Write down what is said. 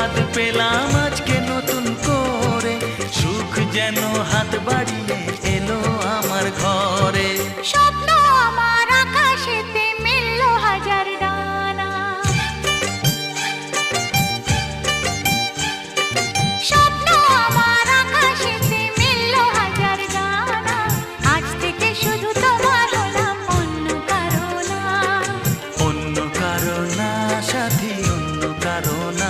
স্বাদ পেলাম আজকে নতুন করে, সুখ যেন হাত বাড়িয়ে এলো আমার ঘরে। স্বপ্ন আমার আকাশেতে মেলল হাজার ডানা, স্বপ্ন আমার আকাশেতে মেলল হাজার ডানা। আজ থেকে শুধু তোমার হলাম, অন্য কারো না। অন্য কারো না সাথী, অন্য কারো না।